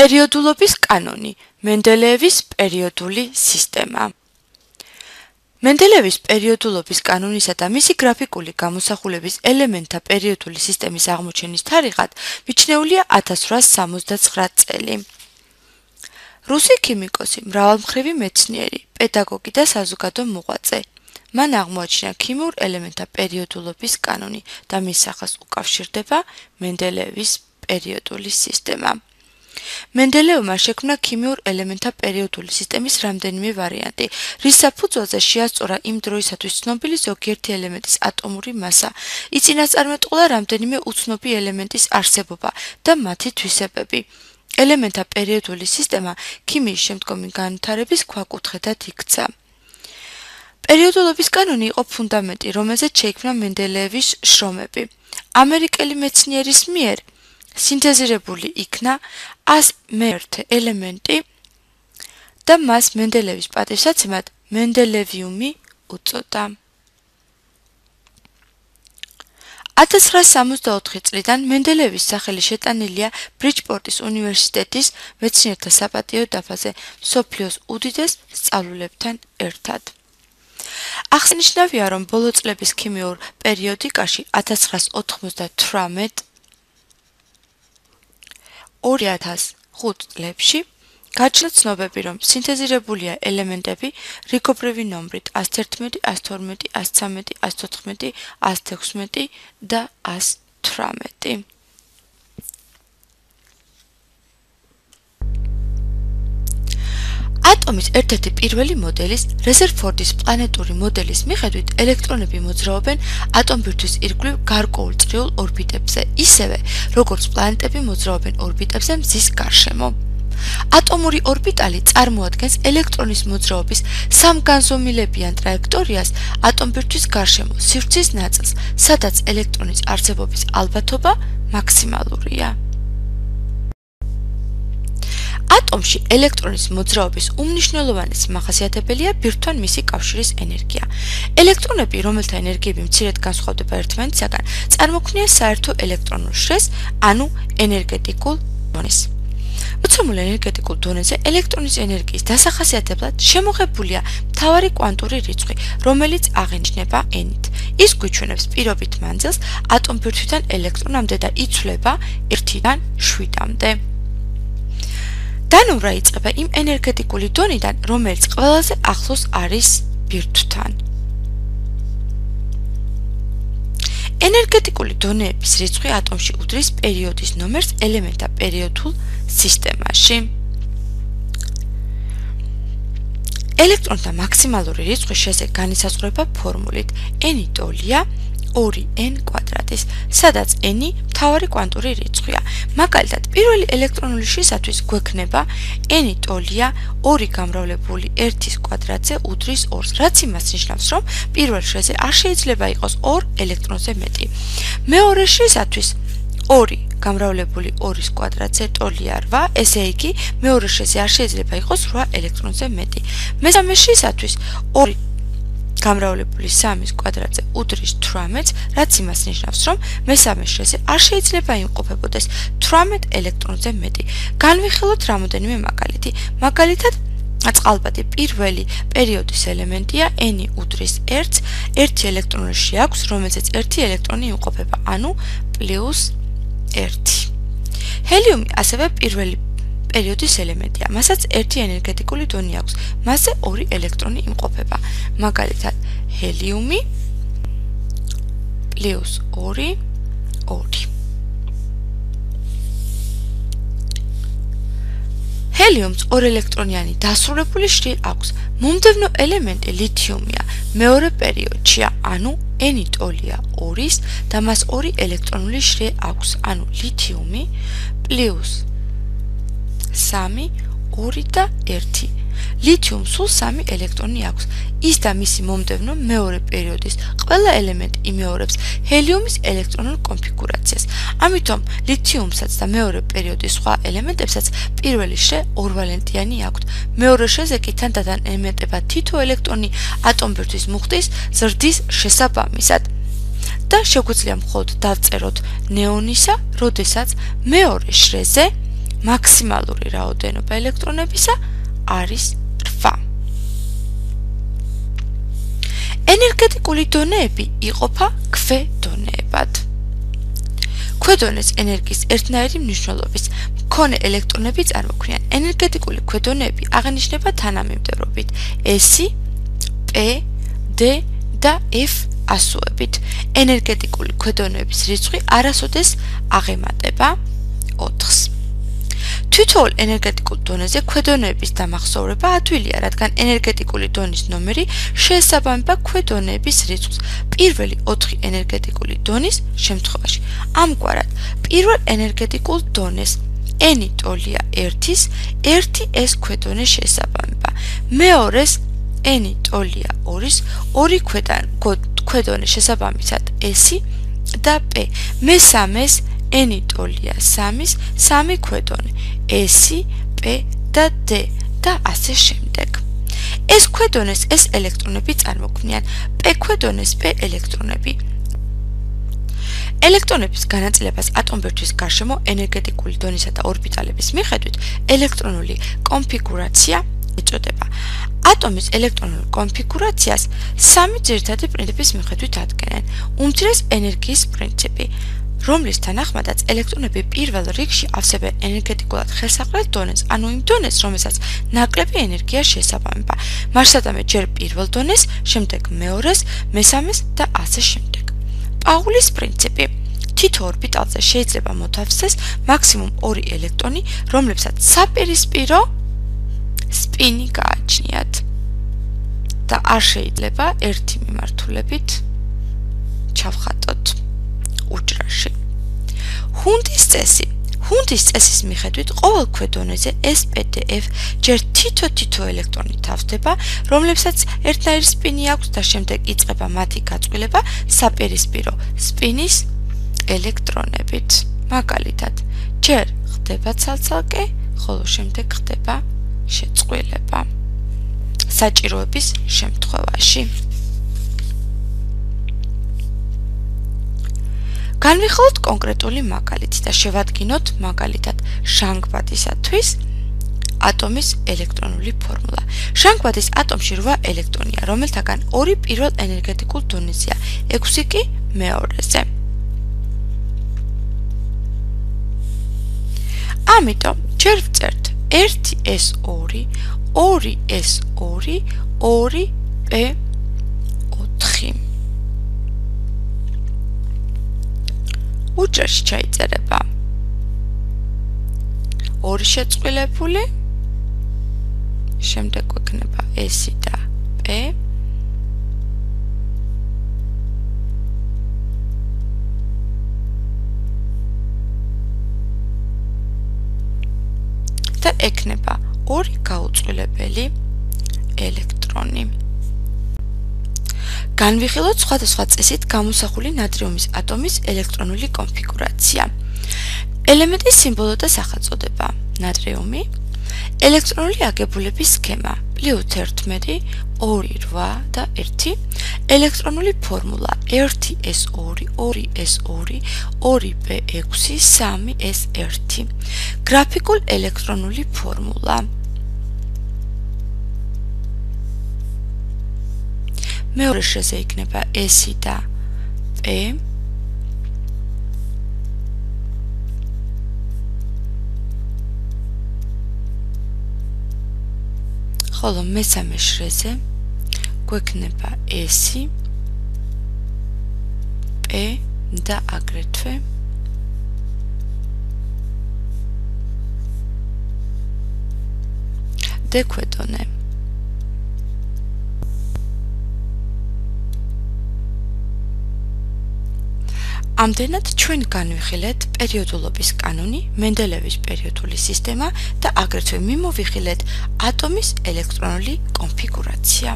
პერიოდულობის კანონი, მენდელეევის პერიოდული სისტემა. მენდელეევის პერიოდულობის კანონისა და მისი გრაფიკული გამოსახულების ელემენტთა პერიოდული სისტემის აღმოჩენის თარიღად მიჩნეულია 1869 წელი. რუსი ქიმიკოსი, მრავალმხრივი მეცნიერი, პედაგოგი და საზოგადო მოღვაწე. მან აღმოაჩინა ქიმიურ ელემენტთა პერიოდულობის კანონი და მის სახელს უკავშირდება მენდელეევის პერიოდული სისტემა. მენდელეევმა შექმნა ქიმიურ ელემენტთა პერიოდული სისტემის რამდენიმე ვარიანტი, რის საფუძველზე შეასწორა იმ დროისათვის ცნობილი ზოგიერთი ელემენტის ატომური მასა, იწინასწარმეტყველა რამდენიმე უცნობი ელემენტის არსებობა და მათი თვისებები. ელემენტთა პერიოდული სისტემა ქიმიის შემდგომი განვითარების ქვაკუთხედად იქცა. პერიოდულობის კანონი იყო ფუნდამენტი, რომელზეც შეიქმნა მენდელეევის შრომები. ამერიკელი მეცნიერის მიერ სინთეზირებული იქნა 101 ელემენტი და მას მენდელეევის პატივსაცემად მენდელევიუმი უწოდა. 1964 წლიდან მენდელეევის სახელი შეტანილია ბრიჯპორტის უნივერსიტეტის მეცნიერთა საპატიო დაფაზე მსოფლიოს უდიდეს სწავლულებთან ერთად. აღსანიშნავია, რომ ბოლო წლების ქიმიურ პერიოდიკაში 1998-2005 წლებში გაჩნდა ცნობები, რომ სინთეზირებულია ელემენტები რიგობრივი ნომრით 111, 112, 113, 114, 116 და 118. ატომის ერთ-ერთი პირველი მოდელის, რეზერფორდის პლანეტური მოდელის მიხედვით, ელექტრონები მოძრაობენ ატომბირთვის ირგვლივ გარკვეულ წრიულ ორბიტებზე, ისევე, როგორც პლანეტები მოძრაობენ ორბიტებზე მზის გარშემო. ატომური ორბიტალი წარმოადგენს ელექტრონის მოძრაობის სამგანზომილებიან ტრაექტორიას ატომბირთვის გარშემო, სივრცის ნაწილს, სადაც ელექტრონის არსებობის ალბათობა მაქსიმალურია. ატომში ელექტრონის მოძრაობის უმნიშვნელოვანესი მახასიათებელია ბირთვთან მისი კავშირის ენერგია. ელექტრონები, რომელთა ენერგიები მცირედ განსხვავდება ერთმანეთისაგან, წარმოქმნიან საერთო ელექტრონულ შრეს, ანუ ენერგეტიკულ დონეს. მოცემულ ენერგეტიკულ დონეზე ელექტრონის ენერგიის დასახასიათებლად შემოღებულია მთავარი კვანტური რიცხვი, რომელიც აღინიშნება n-ით. ის გვიჩვენებს პირობით მანძილს ატომბირთვიდან ელექტრონამდე და იცვლება 1-დან 7-მდე. დანომრა იწყება იმ ენერგეტიკული დონიდან, რომელიც ყველაზე ახლოს არის ბირთვთან. ენერგეტიკული დონეების რიცხვი ატომში უდრის პერიოდის ნომერს ელემენტთა პერიოდულ სისტემაში. ელექტრონთა მაქსიმალური რიცხვი შეზე განისაზღვრება ფორმულით n ტოლია 2n კვადრატის, სადაც n მთავარი კვანტური რიცხვია. მაგალითად, პირველი ელექტრონული შრისათვის გვექნება n ტოლია 2 გამრავლებული 1-ის კვადრატზე უდრის 2-ს, რაც იმას ნიშნავს, რომ პირველ შრეზე არ შეიძლება იყოს 2 ელექტრონზე მეტი. მეორე შრისათვის 2 გამრავლებული 2-ის კვადრატზე ტოლია 8, ესე იგი, მეორე შრეზე არ შეიძლება იყოს 8 ელექტრონზე მეტი. მესამე შრისათვის 2 გამრავლებული 3-ის კვადრატზე უდრის 18, რაც იმას ნიშნავს, რომ მესამე შრეზე არ შეიძლება იმყოფებოდეს 18 ელექტრონზე მეტი. განვიხილოთ რამოდენიმე მაგალითი. მაგალითად, წყალბადი პირველი პერიოდის ელემენტია n უდრის 1-ს, 1 ელექტრონი შეაქვს, რომელზეც 1 ელექტრონი იმყოფება, ანუ +1. ჰელიუმი ასევე პირველი პერიოდის ელემენტია, მასაც 1 ენერგეტიკული დონე აქვს, მასზე 2 ელექტრონი იმყოფება. მაგალითად, ჰელიუმი +2, 2. ჰელიუმს 2 ელექტრონიანი დასრულებული შრი აქვს. მომდევნო ელემენტი ლითიუმია, მეორე პერიოდშია, ანუ n ტოლია 2-ის და მას 2 ელექტრონული შრი აქვს, ანუ ლითიუმი +3, 2 და 1. ლითიუმს სულ 3 ელექტრონი აქვს. ის და მისი მომდევნო მეორე პერიოდის ყველა ელემენტი იმეორებს ჰელიუმის ელექტრონულ კონფიგურაციას. ამიტომ ლითიუმსაც და მეორე პერიოდის სხვა ელემენტებსაც პირველი შრე ორვალენტიანი აქვთ. მეორე შრეზე კი თანდათან ემეტება თითო ელექტრონი ატომბირთვის მუხტის ზრდის შესაბამისად. და შეგვიძლია მხოლოდ დავწეროთ ნეონისა, როდესაც მეორე შრეზე მაქსიმალური რაოდენობა ელექტრონებისა არის 8. ენერგეტიკული დონეები იყოფა ქვედონეებად. ქვედონეს ენერგიის ერთნაირი მნიშვნელობის მქონე ელექტრონები წარმოქმნიან. ენერგეტიკული ქვედონეები აღინიშნება თანამიმდევრობით S, P, D და F ასოებით. ენერგეტიკული ქვედონეების რიცხვი არასოდეს აღემატება 4-ს. თითოეულ ენერგეტიკულ დონეზე ქვედონეების დამახსოვრება ადვილია, რადგან ენერგეტიკული დონის ნომერი შეესაბამება ქვედონეების რიცხვს პირველი 4 ენერგეტიკული დონის შემთხვევაში. ამგვარად, პირველ ენერგეტიკულ დონეს n ტოლია 1-ის 1s ქვედონე შეესაბამება. მეორეს n ტოლია 2-ის 2 ქვედონე შესაბამისად s და p. მესამეს n ტოლია 3-ის 3 ქვედონე s, p და d და ასე შემდეგ. s ქვედონეს s ელექტრონები წარმოქმნიან, p ქვედონეს p ელექტრონები. ელექტრონების განაწილებას ატომბირთვის გარშემო ენერგეტიკული დონისა და ორბიტალების მიხედვით ელექტრონული კონფიგურაცია ეწოდება. ატომის ელექტრონულ კონფიგურაციას 3 ძირითადი პრინციპის მიხედვით ადგენენ. უმცირეს ენერგიის პრინციპი, რომლის თანახმადაც ელექტრონები პირველ რიგში ავსებენ ენერგეტიკულად ხელსაყრელ დონეს, ანუ იმ დონეს, რომელსაც ნაკლები ენერგია შეესაბამება. მარსადამე ჯერ პირველ დონეს, შემდეგ მეორეს, მესამეს და ასე შემდეგ. პაულის პრინციპი. თითო ორბიტალზე შეიძლება მოთავსდეს მაქსიმუმ 2 ელექტრონი, რომლებსაც საპირისპირო სპინი გააჩნიათ და არ შეიძლება ერთი მიმართულებით ჩავხატოთ უჯრაში. ჰუნდის წესი. ჰუნდის წესის მიხედვით ყოველ ქვედონეზე SPDF ჯერ თითო ელექტრონი თავსდება, რომლებსაც ერთნაირი სპინი აქვს და შემდეგ იწყება მათი გაწყვილება საპირისპირო სპინის ელექტრონებით. მაგალითად, ჯერ ხდება ცალცალკე, ხოლო შემდეგ ხდება შეწყვილება საჭიროების შემთხვევაში. განვიხილოთ კონკრეტული მაგალითი და შევადგინოთ მაგალითად ჟანგბადისათვის ატომის ელექტრონული ფორმულა. ჟანგბადის ატომში 8 ელექტრონია, რომელთაგან 2 პირველ ენერგეტიკულ დონეზეა, 6 კი მეორეზე. ამიტომ ჯერ ვწერთ 1s2, 2s2, 2p4. უჯრაში ჩაიწერება 2 შეწყვილებული, შემდეგ გვექნება s და p, და ექნება 2 გაუწყვილებელი ელექტრონი. განვიხილოთ სხვადასხვა წესით გამოსახული ნატრიუმის ატომის ელექტრონული კონფიგურაცია. ელემენტის სიმბოლო და სახელწოდება: ნატრიუმი, ელექტრონული აგებულების სქემა: +11, 2,8 და 1, ელექტრონული ფორმულა: 1s2, 2s2, 2p6, 3s1, გრაფიკულ ელექტრონული ფორმულა. მეორე შრეზე იქნება s და p, ხოლო მესამე შრეზე გვექნება s, p და აგრეთვე d ქვედონე. ამდენად ჩვენ განვიხილეთ პერიოდულობის კანონი, მენდელევის პერიოდული სისტემა და აგრეთვე მიმოვიხილეთ ატომის ელექტრონული კონფიგურაცია.